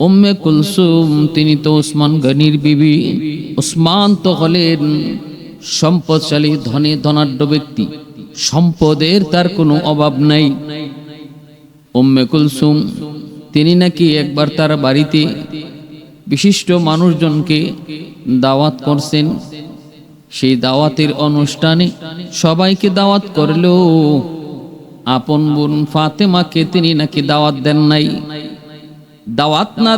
উম্মে কুলসুম তিনি তো ওসমান গনির বিবি। ওসমান তো হলেন সম্পদশালী, ধনী ধনাঢ্য ব্যক্তি, সম্পদের তার কোনো অভাব নাই। উম্মে কুলসুম তিনি নাকি একবার তার বাড়িতে বিশিষ্ট মানুষজনকে দাওয়াত করছেন। সেই দাওয়াতের অনুষ্ঠানে সবাইকে দাওয়াত করলেও আপন বোন ফাতেমাকে তিনি নাকি দাওয়াত দেন নাই। দাওয়াত না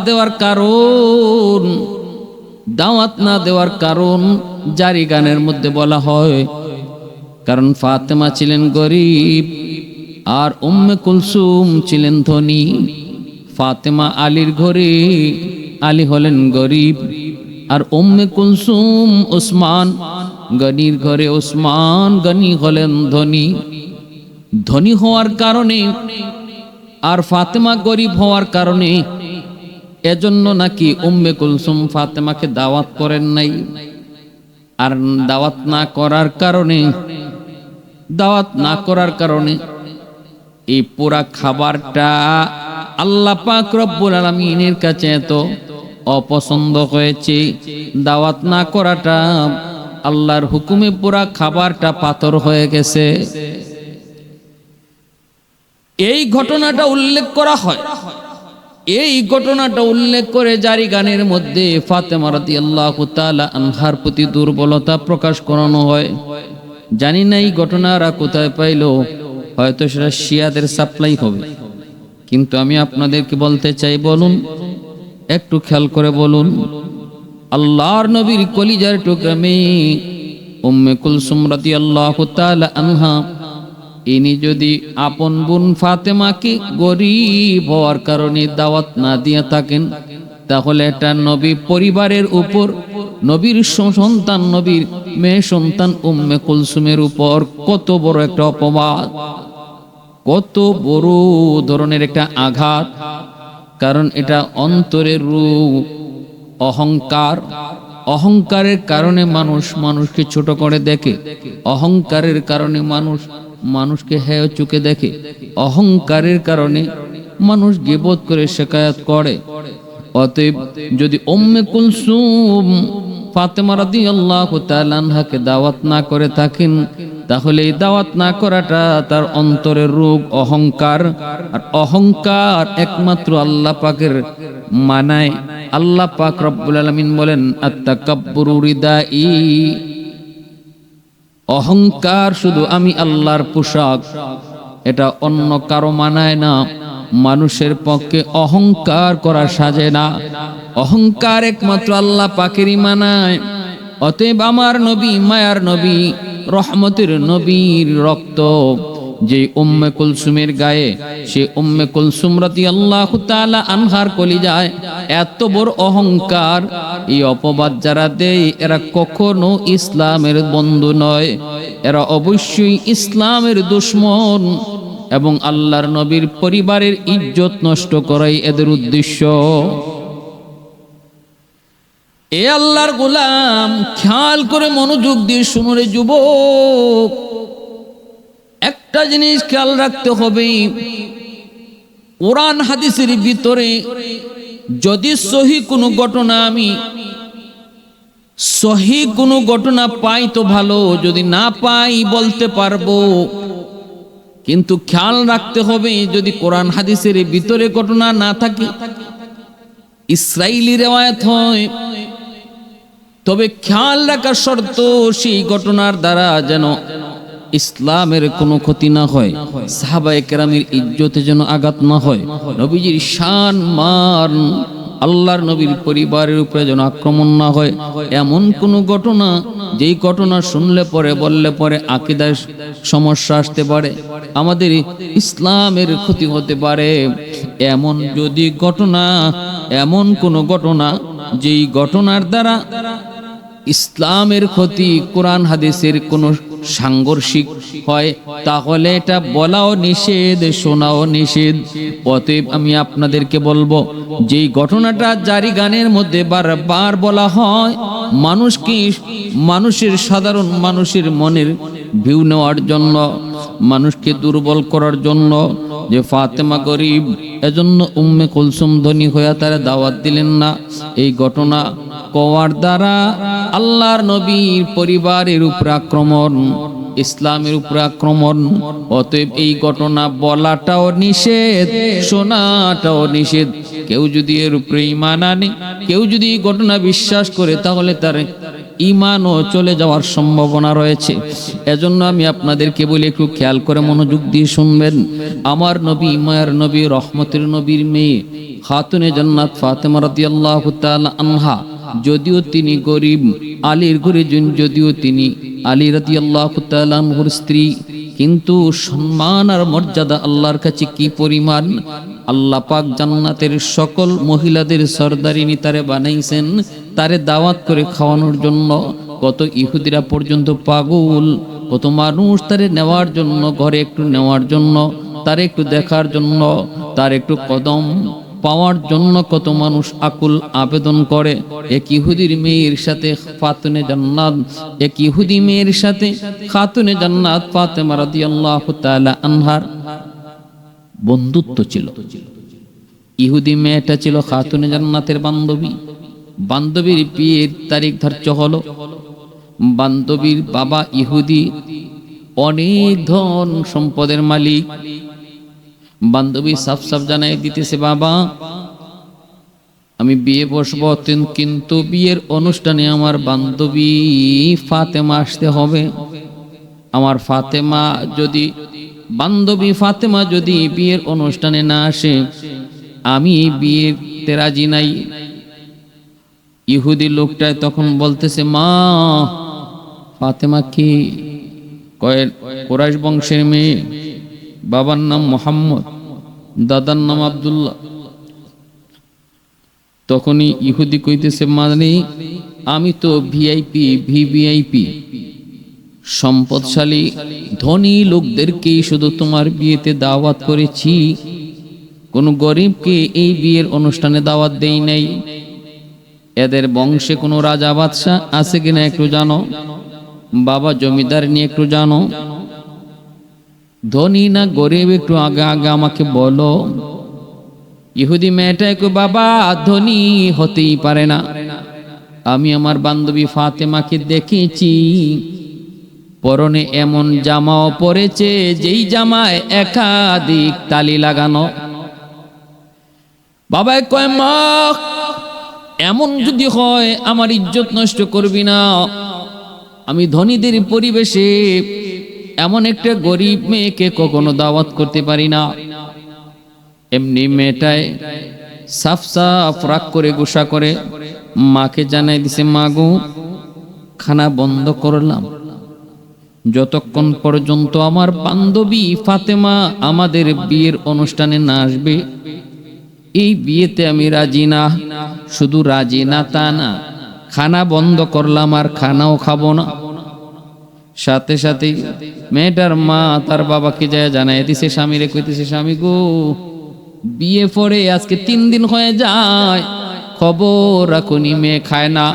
দেওয়ার কারণ জারি গানের মধ্যে বলা হয়, কারণ ফাতেমা ছিলেন গরিব আর উম্মে কুলসুম ছিলেন ধনী। ফাতেমা আলীর ঘরে, আলী হলেন গরিব, আর উম্মে কুলসুম ওসমান গনির ঘরে, ওসমান গনি হলেন ধনী। ধনী হওয়ার কারণে আর ফাতেমা গরিব হওয়ার কারণে এজন্য নাকি উম্মে কুলসুম ফাতেমাকে দাওয়াত করেন নাই। আর দাওয়াত না করার কারণে এই পুরা খাবারটা আল্লাহ পাক রব্বুল আলামিনের কাছে এত অপছন্দ হয়েছে। দাওয়াত না করাটা আল্লাহর হুকুমে পুরা খাবারটা পাথর হয়ে গেছে। এই ঘটনাটা উল্লেখ করা হয়, এই ঘটনাটা উল্লেখ করে জারি গানের মধ্যে ফাতেমা রাদিয়াল্লাহু তাআলা আনহার প্রতি দুর্বলতা প্রকাশ করানো হয়। জানি না এই ঘটনারা কোথায় পাইলো, হয়তো সেটা শিয়াদের সাপ্লাই হবে। কিন্তু আমি আপনাদেরকে বলতে চাই, বলুন, একটু খেয়াল করে বলুন, আল্লাহর নবীর কলিজার টুকরা মেয়ে উম্মে কুলসুম রাদিয়াল্লাহু তাআলা আনহা ইনি যদি আপন বোন ফাতেমাকে গরিব হওয়ার কারণে দাওয়াত না দিয়ে থাকেন, তাহলে এটা নবী পরিবারের উপর, নবীর সন্তান, নবীর মেয়ে সন্তান উম্মে কুলসুমের উপর কত বড় একটা অপবাদ, কত বড় ধরনের একটা আঘাত। কারণ এটা অন্তরের রূপ, অহংকার। অহংকারের কারণে মানুষ মানুষকে ছোট করে দেখে, অহংকারের কারণে মানুষকে হেয় চোখে দেখে, অহংকারের কারণে মানুষ গীবত করে শিকায়াত করে। অতএব যদি উম্মে কুলসুম ফাতেমা রাদিয়াল্লাহু তাআলা আনহাকে দাওয়াত না করে থাকেন, তাহলে এই দাওয়াত না করাটা তার অন্তরের রোগ, অহংকার। আর অহংকার একমাত্র আল্লাহ পাকের মানায়। আল্লাহ পাক রব্বুল আলামিন বলেন, আত-তাকাব্বুরু রিদাই, অহংকার শুধু আমি আল্লাহর পোশাক, এটা অন্য কারো মানায় না। মানুষের পক্ষে অহংকার করা সাজে না, অহংকার একমাত্র আল্লাহ পাকেরই মানায়। অতএব আমার নবী, মায়ার নবী, রহমতের নবীর রক্ত যে উম্মে কুলসুমের গায়ে, সে উম্মে কুলসুম রাদিয়াল্লাহু তাআলা আনহার কলিজায় এত বড় অহংকার। এই অপবাদ যারা দেয়, এরা কখনো ইসলামের বন্ধু নয়, এরা অবশ্যই ইসলামের দুশমন, এবং আল্লাহর নবীর পরিবারের ইজ্জত নষ্ট করাই এদের উদ্দেশ্য। এ আল্লাহর গোলাম, খেয়াল করে মনোযোগ দিয়ে শুনো রে যুবক, একটা জিনিস খেয়াল রাখতে হবে, কোরআন হাদিসের ভিতরে যদি সহিহ কোনো ঘটনা পাই তো ভালো, যদি না পাই বলতে পারবো। কিন্তু খেয়াল রাখতে হবে, যদি কোরআন হাদিসের ভিতরে ঘটনা না থাকে, ইসরাইলি রিওয়ায়াত হয়, তবে খেয়াল রাখার শর্ত সেই ঘটনার দ্বারা যেন ইসলামের কোনো ক্ষতি না হয়, সাহাবায়ে কেরামের ইজ্জতে যেন আঘাত না হয়, নবীজির শান মান, আল্লাহর নবীর পরিবারের উপরে যেন আক্রমণ না হয়। এমন কোন ঘটনা, যেই ঘটনা শুনলে পরে, বললে পরে আকীদার সমস্যা আসতে পারে, আমাদের ইসলামের ক্ষতি হতে পারে, এমন যদি ঘটনা, এমন কোন ঘটনা যেই ঘটনার দ্বারা ইসলামের ক্ষতি, কোরআন হাদিসের কোন সাংঘর্ষিক হয়, তাহলে এটা বলাও নিষেধ, শোনাও নিষেধ। অতএব আমি আপনাদেরকে বলবো, যেই ঘটনাটা জারি গানের মধ্যে বারবার বলা হয়, মানুষের সাধারণ মানুষের মনের ভিউ নেওয়ার জন্য, মানুষকে দুর্বল করার জন্য যে ফাতেমা গরিব, এজন্য উম্মে কুলসুম ধনী হইয়া তারা দাওয়াত দিলেন না। এই ঘটনা কওয়ার দ্বারা আল্লাহর নবীর পরিবারের উপর আক্রমণ, ইসলামের উপর আক্রমণ। অতএব এই ঘটনা বলাটাও নিষেধ, শোনাটাও নিষেধ। কেউ যদি এর উপরে ঈমান আনে, কেউ যদি এই ঘটনা বিশ্বাস করে, তাহলে তার ঈমানও চলে যাওয়ার সম্ভাবনা রয়েছে। এজন্য আমি আপনাদেরকে বলি, একটু খেয়াল করে মনোযোগ দিয়ে শুনবেন। আমার নবী, মায়ের নবী, রহমতের নবীর মেয়ে খাতুনে জান্নাত ফাতেমা রাদিয়াল্লাহু তাআলা আনহা, যদিও তিনি গরিব, আলীর ঘরে যদিও তিনি আলী রাদিয়াল্লাহু তাআলা আনহুর স্ত্রী, কিন্তু সম্মান আর মর্যাদা আল্লাহর কাছে কি পরিমাণ। আল্লাহ পাক জান্নাতের সকল মহিলাদের সরদারিনী তারে বানাইছেন, তারে দাওয়াত করে খাওয়ানোর জন্য। কত ইহুদিরা পর্যন্ত পাগল, কত মানুষ তারে নেওয়ার জন্য, ঘরে একটু নেওয়ার জন্য, তারে একটু দেখার জন্য, তার একটু কদম পাওয়ার জন্য কত মানুষ আকুল আবেদন করে। এক ইহুদির মেয়ের সাথে ফাতেমা জান্নাত, এক ইহুদি মেয়ের সাথে খাতুনে জান্নাত ফাতেমা রাদিয়াল্লাহু তাআলা আনহার বন্ধুত্ব ছিল। ইহুদি মেয়েটা ছিল খাতুনে জান্নাতের বান্ধবী। বান্ধবীর বিয়ের তারিখ ধার্য হলো। বান্ধবীর বাবা ইহুদি, অনেক ধন সম্পদের মালিক। বান্ধবী সাফ সাফ জানাই দিতেছে, বাবা আমি বিয়ে বসবো, কিন্তু বিয়ের অনুষ্ঠানে আমার বান্ধবী ফাতেমা আসতে হবে। আমার ফাতেমা যদি, বান্ধবী ফাতেমা যদি বিয়ের অনুষ্ঠানে না আসে, আমি বিয়েতে রাজি নাই। ইহুদি লোকটা তখন বলতেছে, মা ফাতেমা কি? কয় কুরাইশ বংশের মেয়ে, বাবার নাম মোহাম্মদ, দাদার নাম আব্দুল্লাহ। তখনই ইহুদি কইতেছে, মানে আমি তো ভিআইপি, ভিভিআইপি, সম্পদশালী ধনী লোকদেরকেই শুধু তোমার বিয়েতে দাওয়াত করেছি, কোন গরিবকে এই বিয়ের অনুষ্ঠানে দাওয়াত দেই নাই। এদের বংশে কোনো রাজা বাদশাহ আছে কিনা একটু জানো, বাবা জমিদার নিয়ে একটু জানো, ধনী না গরিব একটু আগে আগে আমাকে বলো। ইহুদি মেয়েটা একটু, বাবা ধনী হতেই পারে না, আমি আমার বান্ধবী ফাতেমাকে দেখেছি, পরনে এমন জামাও পরেছে যেই জামায় একাধিক তালি লাগানো। বাবা কয়, মা এমন যদি হয় আমার ইজ্জত নষ্ট করবি না, আমি ধনীদের পরিবেশে এমন একটা গরিব মেয়েকে কখনো দাওয়াত করতে পারি না। এমনি মেয়েটায় সাফ সাফ রাগ করে গুসা করে মাকে জানাই দিছে, মা গো খানা বন্ধ করলাম, যতক্ষণ পর্যন্ত আমার বান্ধবী ফাতেমা আমাদের বিয়ের অনুষ্ঠানে না আসবে, এই বিয়েতে আমি রাজি না। শুধু রাজি না তা না, খানা বন্ধ করলাম, আর খানাও খাবো না। সাথে সাথে মেয়েটার মা তার বাবাকে যায় জানাই দিছে, স্বামীরে কইতেছে, স্বামী গো বিয়ে পরে আজকে 3 দিন হয়ে যায়, খবর রাখুনি, মেয়ে খায় না।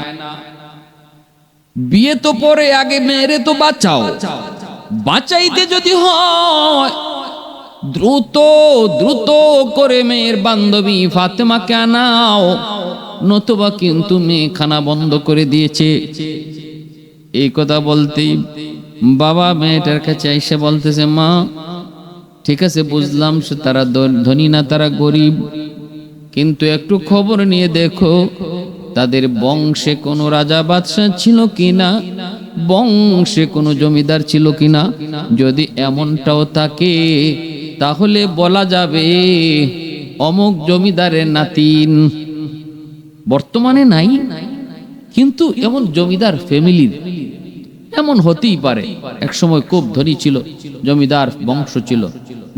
বিয়ে তো পরে, আগে মেয়েরে তো বাঁচাও, বাঁচাইতে যদি হয় দ্রুত দ্রুত করে মেয়ের বান্ধবী ফাতেমাকে আনাও, নতুবা কিন্তু মেয়ে খানা বন্ধ করে দিয়েছে। এই কথা বলতেই বাবা মেয়েটার কাছে এসে বলতেছে, মা ঠিক আছে বুঝলাম সে তারা ধনী না, তারা গরিব, কিন্তু একটু খবর নিয়ে দেখো তাদের বংশে কোনো রাজা বাদশাহ ছিল কিনা, বংশে কোনো জমিদার ছিল কিনা। যদি এমনটাও থাকে তাহলে বলা যাবে অমুক জমিদারের নাতিন। বর্তমানে নাই, কিন্তু এমন জমিদার ফ্যামিলির এমন হতেই পারে। এক সময় খুব ধনী ছিল, জমিদার বংশ ছিল,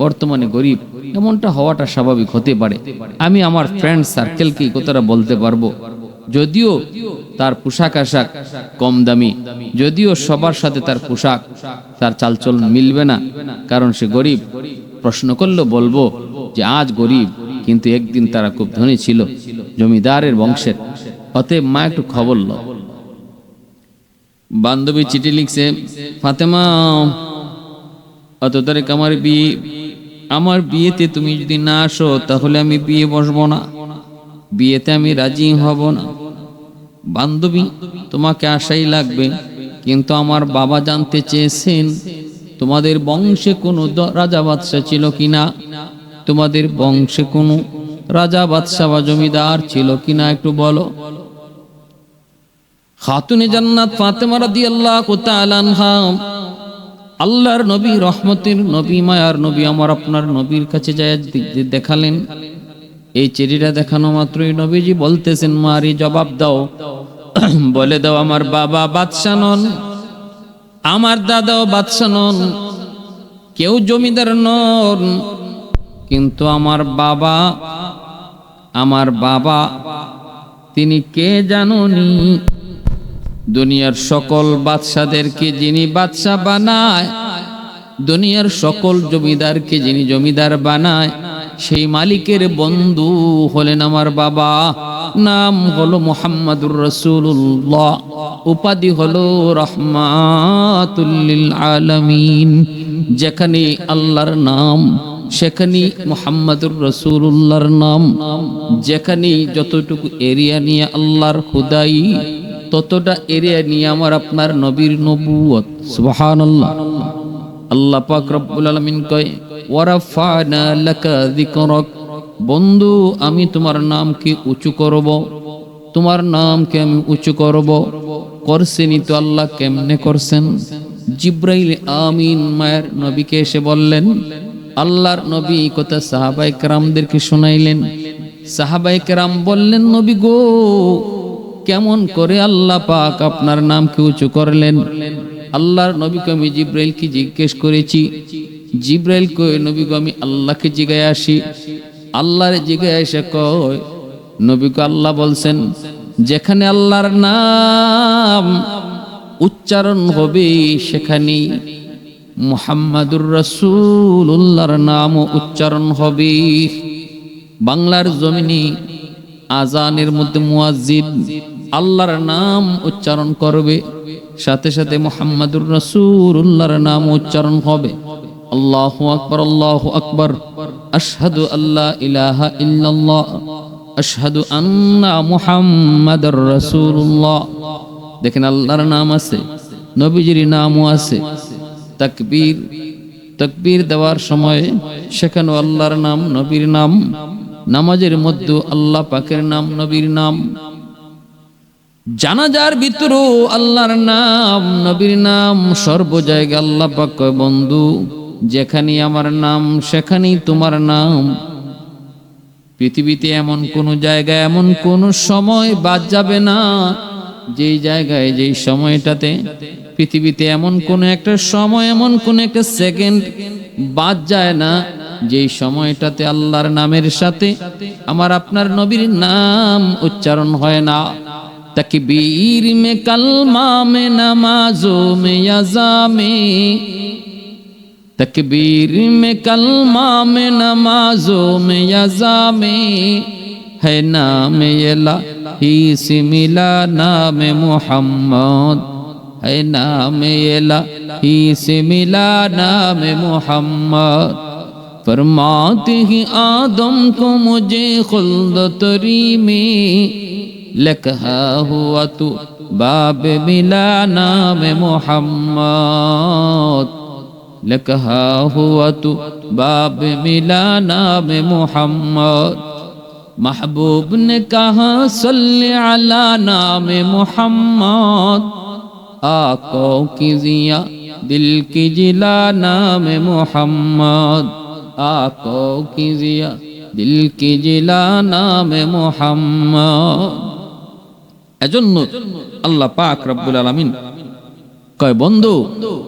বর্তমানে গরিব, এমনটা হওয়াটা স্বাভাবিক হতে পারে। আমি আমার ফ্রেন্ড সার্কেলকে কথাটা বলতে পারবো, যদিও তার পোশাক আশাক কম দামি, যদিও সবার সাথে তার পোশাক তার চালচলন মিলবে না, কারণ সে গরিব। প্রশ্ন করলে বলবো যে আজ গরিব, কিন্তু একদিন তারা খুব ধনী ছিল, জমিদারের বংশের। অতএব মা একটু খবর লো, বান্ধবী চিঠি লিখছে, ফাতেমা, অত তারিখ আমার বিয়েতে তুমি যদি না আসো তাহলে আমি বিয়ে বসবো না, বিয়েতে আমি রাজি হব না। বান্ধবী, তোমাকে আসাই লাগবে, কিন্তু আমার বাবা জানতে চেয়েছেন তোমাদের বংশে কোনো রাজা বাদশাহ ছিল কিনা, তোমাদের বংশে কোনো রাজা বাদশাহ বা জমিদার ছিল কিনা একটু বলো। খাতুনে জান্নাত ফাতেমা রাদিয়াল্লাহু তাআলা আনহা, আল্লাহর নবী, রহমতের নবী, মায়ার নবী, আমার আপনার নবীর কাছে যায় দেখালেন। এই চিঠিটা দেখানো মাত্রই নবীজি বলতেছেন, মারি জবাব দাও, বলে দাও আমার বাবা বাদশাহ নন, আমার দাদাও বাদশাহ নন, কেউ জমিদার নন, কিন্তু আমার বাবা তিনি কে জানোনি? দুনিয়ার সকল বাদশাদেরকে যিনি বাদশাহ বানায়, দুনিয়ার সকল জমিদারকে যিনি জমিদার বানায়, সেই মালিকের বন্ধু হলেন আমার বাবা। নাম হলো মুহাম্মাদুর রাসূলুল্লাহ, উপাধি হলো রাহমাতুল লিল আলামিন। যেখানে আল্লাহর নাম সেখানে মুহাম্মাদুর রাসূলুল্লাহর নাম, যেখানে যতটুকু এরিয়া নিয়ে আল্লাহর খুদাই, ততটা এরিয়া নিয়ে আমার আপনার নবীর নবুয়ত। সুবহানাল্লাহ। আল্লাহ পাক রব্বুল আলামিন কয়, ওয়ারাফানা লাকা যিকরাক, বন্ধু আমি তোমার নামকে উঁচু করব, তোমার নামকে আমি উঁচু করব। করছেনই তো আল্লাহ, কেমনে করছেন? জিব্রাইল আমিন মায়ের নবীকে এসে বললেন, আল্লাহর নবী কথা সাহাবায়ে কেরামদেরকে শোনাইলেন। সাহাবায়ে কেরাম বললেন, নবী গো, কেমন করে আল্লাহ পাক আপনার নামকে উঁচু করলেন? আল্লাহর নবীকে আমি জিব্রাইলকে জিজ্ঞেস করেছি। জিব্রাইল কয়, নবী গো আমি আল্লাহকে জিগায় আসি। আল্লাহর জিগায় এসে কয়, নবীকে আল্লাহ বলছেন, যেখানে আল্লাহর নাম উচ্চারণ হবে সেখানে মুহাম্মাদুর রাসূলুল্লাহর নাম উচ্চারণ হবে। বাংলার জমিনে আজানের মধ্যে মুয়াজ্জিন আল্লাহর নাম উচ্চারণ করবে, সাথে সাথে মুহাম্মাদুর রাসূলুল্লাহর নাম উচ্চারণ হবে। আল্লাহু আকবার, আল্লাহু আকবার, আশহাদু আল্লা ইলাহা ইল্লাল্লাহ, আশহাদু আন্না মুহাম্মাদুর রাসূলুল্লাহ। দেখেন, আল্লাহর নাম আছে, নবীজির নামও আছে। তাকবীর দেওয়ার সময় সেখানে আল্লাহর নাম, নবীর নাম, নামাজের মধ্যে আল্লাহ পাকের নাম, নবীর নাম, জানাজার ভিতরও আল্লাহর নাম, নবীর নাম, সর্ব জায়গায় আল্লাহ পাক কয়, বন্ধু যেখানে আমার নাম সেখানেই তোমার নাম। পৃথিবীতে এমন কোন জায়গায়, এমন কোন সময় বাদ যাবে না যেই জায়গায়, যেই সময়টাতে, পৃথিবীতে এমন কোন একটা সময়, এমন কোন একটা সেকেন্ড বাদ যায় না যেই সময়টাতে আল্লাহর নামের সাথে আমার আপনার নবীর নাম উচ্চারণ হয় না। तकबीर में कलमा में नमाजों में यज़ा में, तकबीर में कलमा में नमाजों में यज़ा में, है नाम इलाही से मिला नाम मुहम्मद, है नाम इलाही से मिला नाम मुहम्मद। फरमाते ही आदम को मुझे खुल्द तरी में, लखा हुआ तू बाब मिला नाम मुहम्मद, लखा हुआ तू बाब मिला नाम मुहम्मद। महबूब ने कहा सल्ले अला नाम मुहम्मद, आंखों की जिया दिल की जिला नाम मुहम्मद, आंखों की जिया दिल की जिला नाम मुहम्मद। এজন্য আল্লাহ পাক রব্বুল আলামিন কয়, বন্ধু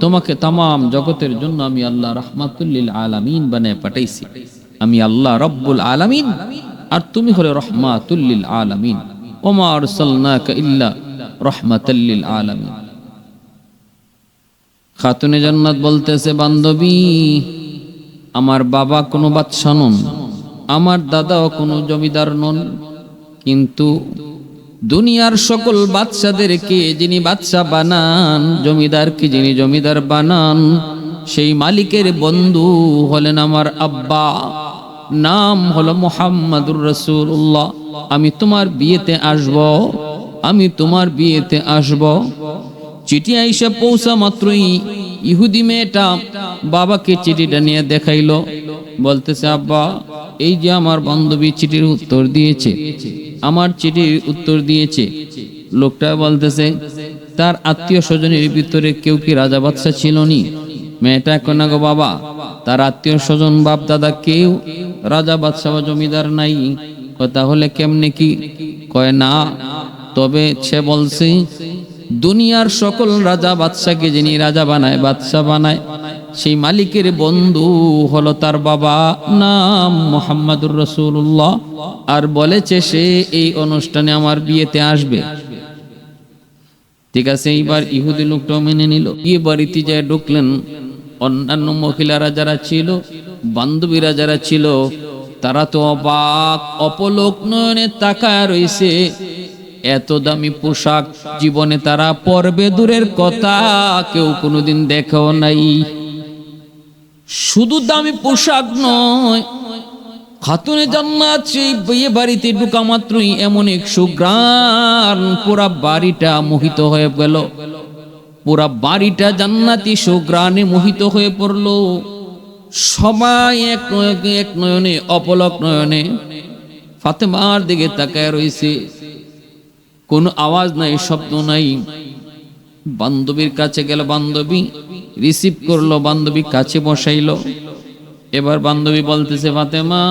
তোমাকে तमाम জগতের জন্য আমি আল্লাহ রাহমাতুল লিল আলামিন বানায় পাঠাইছি। আমি আল্লাহ রব্বুল আলামিন, আর তুমি হলে রাহমাতুল লিল আলামিন। ওমা আরসালনাকা ইল্লা রাহমাতাল লিল আলামিন। খাতুনে জান্নাত বলতেছে, বান্ধবী আমার বাবা কোনো বাদশা নন, আমার দাদাও কোনো জমিদার নন, কিন্তু দুনিয়ার সকল বাদশাদেরকে যিনি বাদশা বানান, জমিদারকে যিনি জমিদার বানান, সেই মালিকের বন্ধু হলেন আমার আব্বা, নাম হলো মুহাম্মাদুর রাসূলুল্লাহ। আমি তোমার বিয়েতে আসব, আমি তোমার বিয়েতে আসব। চিঠি আইসা পৌঁছা মাত্রই ইহুদি মেয়েটা বাবাকে চিঠিটা নিয়ে দেখাইলো, বলতেছে আব্বা এই যে আমার বান্ধবী চিঠির উত্তর দিয়েছে, আমার চিঠির উত্তর দিয়েছে। লোকটা বলতেছে তার আত্মীয় স্বজনের ভিতরে কেউ কি রাজা বাদশা ছিল নি? মেয়েটা কন্যা গো বাবা, তার আত্মীয় স্বজন বাপ দাদা কেউ রাজা বাদশা বা জমিদার নাই। তাহলে কেমনে কি? কয় না, তবে সে বলছে দুনিয়ার সকল রাজা বাদশাকে যিনি রাজা বানায়, বাদশা বানায়, সেই মালিকের বন্ধু হলো তার বাবা, নাম মুহাম্মাদুর রাসূলুল্লাহ। আর বলেছে সে এই অনুষ্ঠানে আমার বিয়েতে আসবে। ঠিক আছে, এইবার ইহুদি লোকটাও মেনে নিল। বিয়ে বাড়িতে যায় ঢুকলেন, অন্যান্য মহিলারা যারা ছিল, বান্ধবীরা যারা ছিল, তারা তো অবাক অপলোক নয়নে তাকায় রইছে। এত দামি পোশাক জীবনে তারা পরবে দূরের কথা, কেউ কোনোদিন দেখেও নাই। শুধু দামি পোশাক নয়, খাতুনে জান্নাত সেই বিয়ে বাড়িতে ঢোকা মাত্রই এমন এক সুঘ্রাণ, পুরা বাড়িটা মোহিত হয়ে গেল। পুরা বাড়িটা জান্নাতি সুঘ্রাণে মোহিত হয়ে পড়লো। সবাই এক নয়নে অপলক নয়নে ফাতেমার দিকে তাকায় রইছে। কোনো আওয়াজ নাই, শব্দ নাই। বান্ধবীর কাছে গেল, বান্ধবী রিসিভ করলো, বান্ধবী কাছে বসাইলো। এবার বান্ধবী বলতেছে ফাতেমা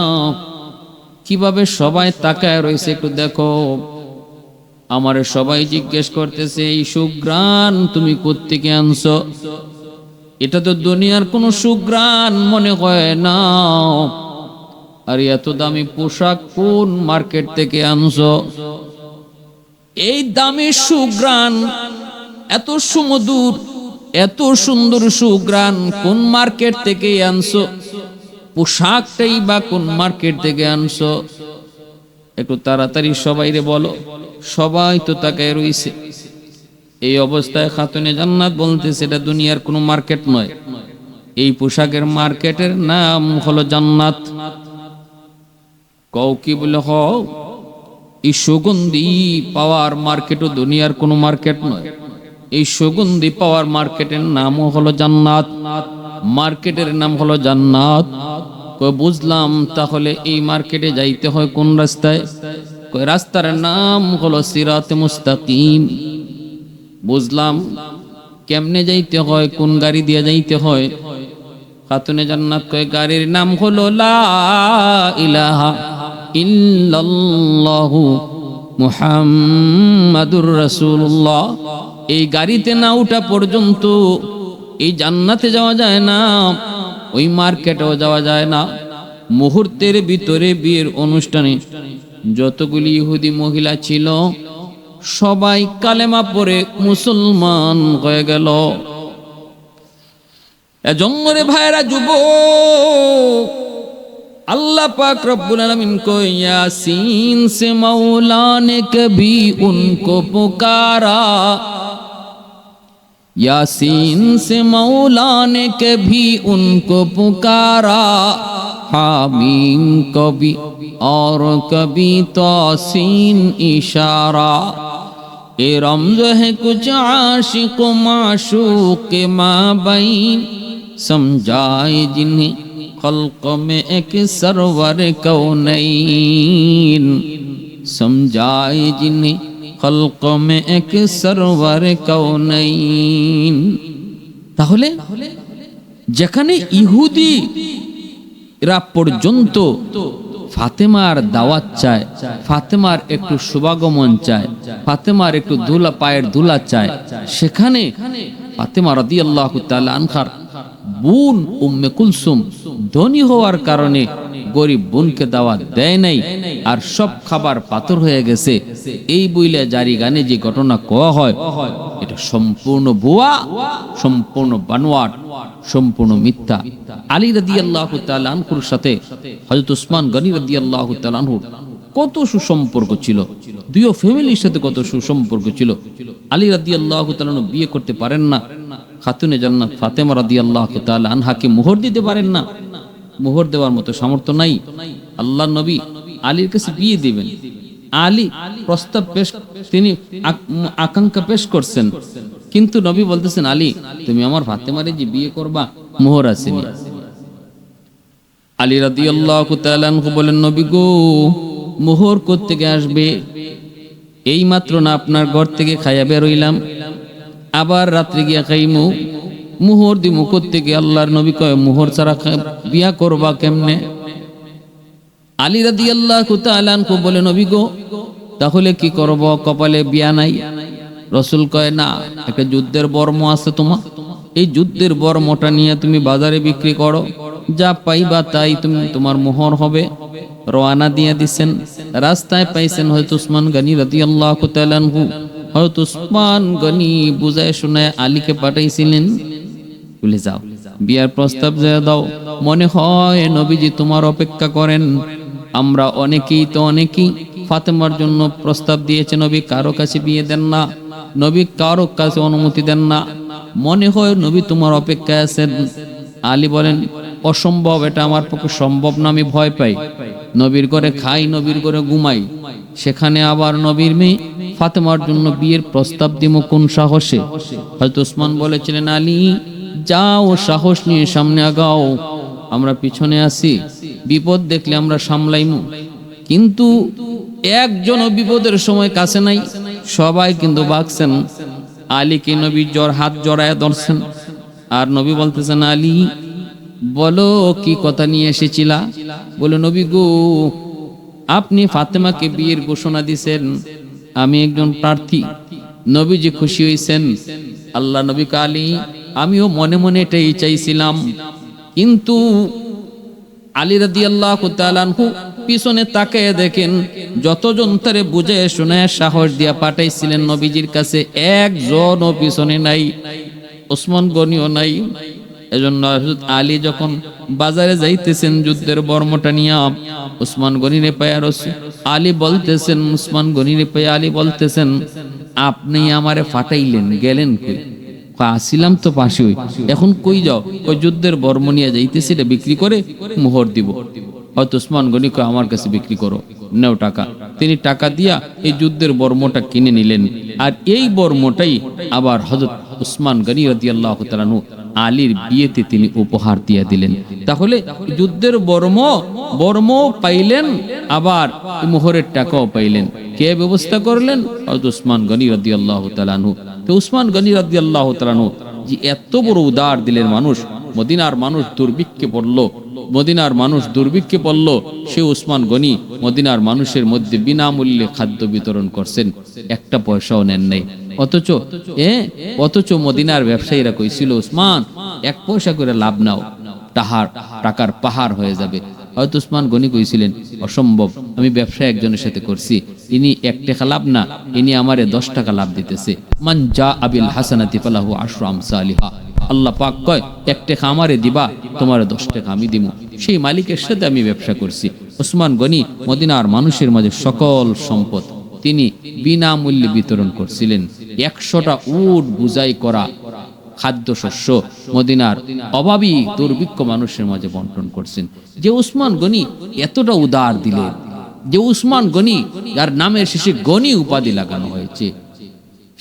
কিভাবে সবাই তাকায় রয়েছে একটু দেখো। আমারে সবাই জিজ্ঞেস করতেছে এই সুঘ্রাণ তুমি কোত্থেকে আনছো? এটা তো দুনিয়ার কোনো সুঘ্রাণ মনে হয় না। আর এত দামি পোশাক কোন মার্কেট থেকে আনছো? এই দামি সুঘ্রাণ, এত সুমধুর, এত সুন্দর সুঘ্রাণ কোন মার্কেট থেকে আনছো? পোশাকটাই বা কোন মার্কেট থেকে আনছো? একটু তাড়াতাড়ি সবাইরে বলো। সবাই তো তাকায় রইছে। এই অবস্থায় খাতুনে জান্নাত বলতেছে এটা দুনিয়ার কোনো মার্কেট নয়, এই পোশাকের মার্কেটের নাম হলো জান্নাত। কও কি বলে? হ, এই সুগন্ধি পাওয়ার মার্কেটও দুনিয়ার কোনো মার্কেট নয়, এই সুগন্ধি পাওয়ার মার্কেটের নামও হলো জান্নাত। মার্কেটের নাম হলো জান্নাত। বুঝলাম, তাহলে এই মার্কেটে যাইতে হয় কোন রাস্তায়? রাস্তার নাম হলো সিরাতে মুস্তাকিম। বুঝলাম, কেমনে যাইতে হয়, কোন গাড়ি দিয়ে যাইতে হয়? খাতুনে জান্নাত কয় গাড়ির নাম হলো লা ইলাহা ইল্লাল্লাহু মুহাম্মাদুর রাসূলুল্লাহ। এই গাড়িতে না ওঠা পর্যন্ত এই জান্নাতে যাওয়া যায় না, ওই মার্কেটেও যাওয়া যায় না। মুহূর্তের ভিতরে বিয়ের অনুষ্ঠানে যতগুলি ইহুদি মহিলা ছিল সবাই কালেমা পড়ে মুসলমান হয়ে গেল। এজন্য রে ভাইরা, যুবক, अल्लाह पाक रब्बुल आलमीन को यासीन से मौला ने कभी उनको पुकारा, यासीन से मौला ने कभी उनको पुकारा, हामीम कभी और कभी तौसीन इशारा। ए रमज़ है कुछ आशिक माशूक के माबैन, समझाए जिन्हें खल्क में एक सरवर कौनैन, समझाए जिन्हें खल्क में एक सरवर कौनैन। তাহলে যেখানে ইহুদিরা পর্যন্ত ফাতেমার দাওয়াত চায়, ফাতেমার একটু শুভাগমন চায়, ফাতেমার একটু ধুলা, পায়ের ধুলা চায়, সেখানে ফাতেমা রাদিয়াল্লাহু তাআলা আনহার বোন উম্মে কুলসুম ধনী হওয়ার কারণে গরিব বোনকে দাওয়াত দেয় নাই, আর সব খাবার পাথর হয়ে গেছে, এই বইলে জারি গানে যে ঘটনা কোয়া হয় এটা সম্পূর্ণ ভুয়া, সম্পূর্ণ বানোয়াট, সম্পূর্ণ মিথ্যা। আলী রাদিয়াল্লাহু তাআলা আনহুর সাথে হযরত উসমান গনি রাদিয়াল্লাহু তাআলা আনহুর কত সুসম্পর্ক ছিল। দুইও ফ্যামিলির সাথে কত সুসম্পর্ক ছিল। আলী রাদিয়াল্লাহু তাআলা বিয়ে করতে পারেন না, খাতুনে জান্নাত ফাতেমা রাদিয়াল্লাহু তাআলা আনহাকে মোহর দিতে পারেন না, মোহর দেওয়ার মতো সামর্থ্য নাই। আল্লাহর নবী আলীর কাছে বিয়ে দিবেন, আলী প্রস্তাব পেশ, তিনি আকাঙ্ক্ষা পেশ করছেন, কিন্তু নবী বলতেছেন আলী তুমি আমার ফাতেমারে যে বিয়ে করবা মোহর আসেনি। আলী রাদিয়াল্লাহু তাআলা আনহু বলেন নবী গো, মোহর কোত্থেকে আসবে? এই মাত্র না আপনার ঘর থেকে খাইয়া বের হইলাম, আবার রাত্রে গিয়া খাইমু, মোহর দিমু কোত্থেকে? আল্লাহর নবী কয় মোহর ছাড়া বিয়া করবা কেমনে? আলী রাদিয়াল্লাহু তাআলা আনহু বলে নবী গো তাহলে কি করব, কপালে বিয়া নাই? রাসূল কয় না, একটা যুদ্ধের বর্ম আছে তোমার, এই যুদ্ধের বর্মটা নিয়ে তুমি বাজারে বিক্রি করো, যা পাইবা তাই তুমি তোমার মোহর হবে। রওনা দিয়ে দিছেন, রাস্তায় পাইছেন হযরত উসমান গনি রাদিয়াল্লাহু তাআলা আনহু। হযরত উসমান গনি বুঝায় শোনায় আলীকে পাঠাইছিলেন, বলে যাও বিয়ার প্রস্তাব দিয়ে দাও, মনে হয় নবীজি তোমার অপেক্ষা করেন। আমরা অনেকেই ফাতেমার জন্য প্রস্তাব দিয়েছে, নবী কারো কাছে বিয়ে দেন না, নবী কারো কাছে অনুমতি দেন না, মনে হয় নবী তোমার অপেক্ষায় আছেন। আলী বলেন অসম্ভব, এটা আমার পক্ষে সম্ভব না, আমি ভয় পাই। নবীর ঘরে খাই, নবীর ঘরে ঘুমাই, সেখানে আবার নবীর মেয়ে ফাতেমার জন্য বিয়ের প্রস্তাব দিব কোন সাহসে? হযরত উসমান বলেছিলেন আলী যাও, সাহস নিয়ে সামনে আগাও, আমরা পিছনে আছি, বিপদ দেখলে আমরা সামলাইমু। কিন্তু একজন বিপদের সময় কাছে নাই, সবাই কিন্তু ভাগছেন। আলীকে নবী হাত জড়ায় ধরছেন, আর নবী বলতেছেন আলী বলো কি কথা নিয়ে এসেছিলা? বলে নবী গো আপনি ফাতেমাকে বিয়ের ঘোষণা দিয়েছেন, আমি একজন প্রার্থী, নবীজি খুশি হয়েছেন। আল্লাহ নবী আলী আমিও মনে মনে এটাই চাইছিলাম, কিন্তু আলী রাদিয়াল্লাহু তাআলা আনহু পিছনে তাকায় দেখেন যতজন তারে বুঝে শুনে সাহস দিয়া পাঠাইছিলেন নবীজির কাছে, একজনও পিছনে নাই, ওসমান গনিও নাই। এজন্য হযরত আলী যখন বাজারে যাইতেছেন যুদ্ধের বর্মটা নিয়ে, ওসমান গনিরে পায়া আলী বলতেছেন, ওসমান গনিরে পায়া আলী বলতেছেন আপনি আমারে ফাটাইলেন, গেলেন কই? আসিলাম তো পাশে, এখন কই যাও? ওই যুদ্ধের বর্ম নিয়ে যাইতেছি, এটা বিক্রি করে মোহর দিব। হয়তো উসমান গনি কয় আমার কাছে বিক্রি করো, নেও টাকা। তিনি টাকা দিয়া এই যুদ্ধের বর্মটা কিনে নিলেন, আর এই বর্মটাই আবার হযরত উসমান গনি রাদিয়াল্লাহু তাআলা আলীর বিয়েতে তিনি উপহার দিয়ে দিলেন। তাহলে যুদ্ধের বর্ম পাইলেন, আবার মোহরের টাকাও পাইলেন। কে ব্যবস্থা করলেন? হযরত উসমান গনি রাদিয়াল্লাহু তাআলা। তো উসমান গনি রাদিয়াল্লাহু তাআলা যে এত বড় উদার দিলের মানুষ, মদিনার মানুষ দুর্ভিক্ষে পড়ল, সে উসমান গনি মদিনার মানুষের মধ্যে বিনামূল্যে খাদ্য বিতরণ করছেন, একটা পয়সাও নেন নাই। অথচ মদিনার ব্যবসায়ীরা কইছিল উসমান এক পয়সা করে লাভ নাও, টাকার পাহাড় হয়ে যাবে। হয়তো উসমান গনি কইছিলেন অসম্ভব, আমি ব্যবসা একজনের সাথে করছি, ইনি 1 টাকা লাভ না, ইনি আমারে 10 টাকা লাভ দিতেছে। মান জা আবিল হাসানাতি ফালাহু আশরু আমসালিহা, আল্লাহ পাক কয় 1 টাকা আমারে দিবা, তোমারে 10 টাকা আমি দিমু। সেই মালিকের সাথে আমি ব্যবসা করছি। উসমান গনি মদিনার মানুষের মাঝে সকল সম্পদ তিনি বিনামূল্যে বিতরণ করছিলেন। 100টা উট বুঝাই করা খাদ্যশস্য মদিনার অভাবী দুর্ভিক্ষ মানুষের মাঝে বন্টন করছেন। যে উসমান গনি এতটা উদার দিলেন, যে উসমান গনি যার নামের শেষে গনি উপাধি লাগানো হয়েছে,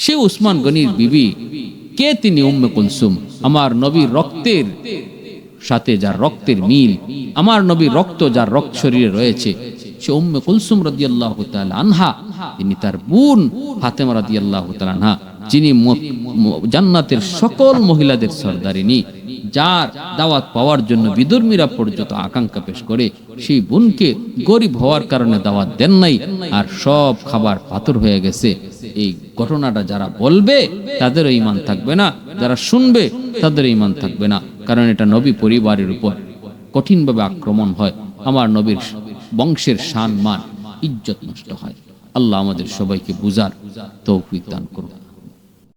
সে উসমান গনির বিবি কে? তিনি উম্মে কুলসুম, আমার নবীর রক্তের সাথে যার রক্তের মিল, আমার নবীর রক্ত যার রক্ত শরীরে রয়েছে, সে উম্মে কুলসুম রাদিয়াল্লাহু তাআলা আনহা। তিনি তার বোন ফাতেমা রাদিয়াল্লাহু তাআলা আনহা, যিনি জান্নাতের সকল মহিলাদের সরদারিনী, যার দাওয়াত পাওয়ার জন্য বিধর্মীরা পর্যন্ত আকাঙ্ক্ষা পেশ করে, সেই বোনকে গরিব হওয়ার কারণে দাওয়াত দেন নাই, আর সব খাবার পাথর হয়ে গেছে। এই ঘটনাটা যারা বলবে তাদেরও ঈমান থাকবে না, যারা শুনবে তাদেরও ঈমান থাকবে না, কারণ এটা নবী পরিবারের উপর কঠিনভাবে আক্রমণ হয়, আমার নবীর বংশের সম্মান ইজ্জত নষ্ট হয়। আল্লাহ আমাদের সবাইকে বুঝার তৌফিক দান করুন।